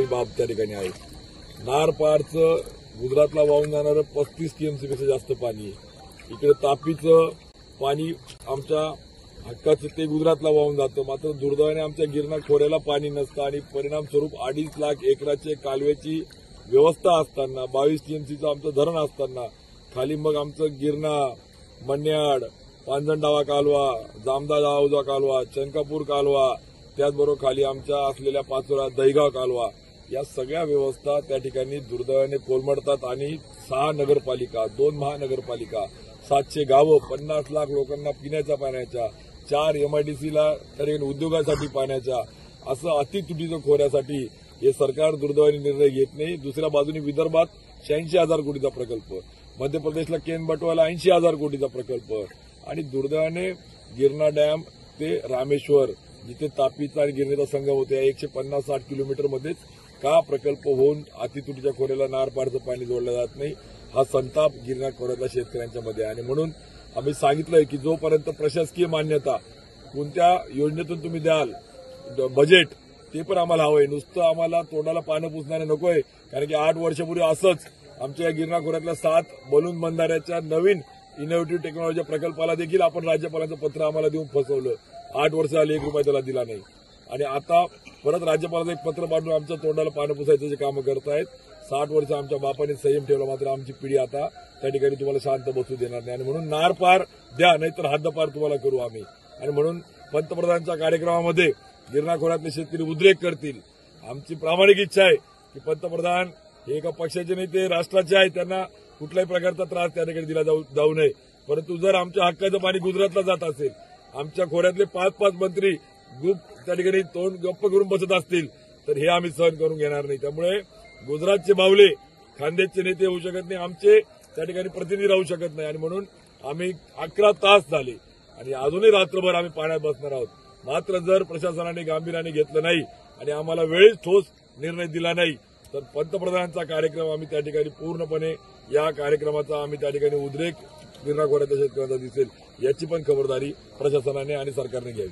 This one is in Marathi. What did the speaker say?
बाब त्या ठिकाणी आहे। नार पारचं गुजरातला वाहून जाणारं 35 टीएमसी पेक्षा जास्त पाणी आहे। इकडे तापीचं पाणी आमच्या हक्काचं ते गुजरातला वाहून जातं। मात्र दुर्दैवाने आमच्या गिरणा खोऱ्याला पाणी नसतं आणि परिणामस्वरूप 2.5 लाख एकराचे कालव्याची व्यवस्था असताना 22 टीएमसीचं आमचं धरण असताना खाली मग आमचं गिरणा, मन्याड, पांजणडावा कालवा, जामदा जावजा कालवा, चनकापूर कालवा, त्याचबरोबर खाली आमच्या असलेल्या पाचोरा दहीगाव कालवा या सगळ्या व्यवस्था त्या ठिकाणी दुर्दैवाने कोलमडतात आणि 6 नगरपालिका, 2 महानगरपालिका, 700 गावं, 50 लाख लोकांना पिण्याच्या पाण्याच्या, 4 एमआयडीसीला त्या ठिकाणी उद्योगासाठी पाण्याच्या असं अतितुटीचं खोऱ्यासाठी हे सरकार दुर्दैवाने निर्णय घेत नाही। दुसऱ्या बाजूने विदर्भात 86,000 कोटीचा प्रकल्प, मध्य प्रदेशला केन बटवाला 80,000 कोटीचा प्रकल्प आणि दुर्दैवाने गिरणा डॅम ते रामेश्वर जिथे तापीचा आणि गिरणीचा संगम होते 150-60 किलोमीटरमध्येच का प्रकल्प होऊन अतितुटीच्या खोऱ्याला नारपारचं पाणी जोडलं जात नाही हा संताप गिरणा खोऱ्यातल्या शेतकऱ्यांच्या मध्ये आहे। आणि म्हणून आम्ही सांगितलंय की जोपर्यंत प्रशासकीय मान्यता कोणत्या योजनेतून तुम्ही द्याल बजेट ते पण आम्हाला हवंय, नुसतं आम्हाला तोंडाला पानं पुसणारे नकोय। कारण की 8 वर्षापूर्वी असंच आमच्या या गिरणा खोऱ्यातल्या 7 बलून बंधाऱ्याच्या नवीन इनोव्हेटिव्ह टेक्नॉलॉजी प्रकल्पाला देखील आपण राज्यपालांचं पत्र आम्हाला देऊन फसवलं। 8 वर्ष झाली 1 रुपया त्याला दिला नाही आणि आता परत राज्यपालाचं एक पत्र पाठवून आमच्या तोंडाला पानं पुसायचं जे कामं करतायत। 60 वर्ष आमच्या बापाने संयम ठेवला, मात्र आमची पिढी आता त्या ठिकाणी तुम्हाला शांत बसू देणार नाही आणि म्हणून नार पार द्या नाहीतर हद्दपार तुम्हाला करू आम्ही। आणि म्हणून पंतप्रधानांच्या कार्यक्रमामध्ये गिरणा खोऱ्यातले शेतकरी उद्रेक करतील। आमची प्रामाणिक इच्छा आहे की पंतप्रधान हे एका पक्षाचे नाही ते राष्ट्राचे आहे, त्यांना कुठल्याही प्रकारचा त्रास त्या ठिकाणी दिला जाऊ नये। परंतु जर आमच्या हक्काचं पाणी गुजरातला जात असेल, आमच्या खोऱ्यातले 5-5 मंत्री ग्रुप त्या ठिकाणी तोंड गप्प करून बसत असतील तर हे आम्ही सहन करून घेणार नाही। त्यामुळे गुजरातचे बावले खानदेशचे नेते होऊ शकत नाही, आमचे त्या ठिकाणी प्रतिनिधी राहू शकत नाही आणि म्हणून आम्ही 11 तास झाले आणि अजूनही रात्रभर आम्ही पाण्यात बसणार आहोत। मात्र जर प्रशासनाने गांभीर्याने घेतलं नाही आणि आम्हाला वेळेस ठोस निर्णय दिला नाही तर पंतप्रधानांचा कार्यक्रम आम्ही त्या ठिकाणी पूर्णपणे या कार्यक्रमाचा आम्ही त्या ठिकाणी उद्रेक गिरणा खोऱ्यातल्या शेतकऱ्यांचा दिसेल याची पण खबरदारी प्रशासनाने आणि सरकारने घ्यावी।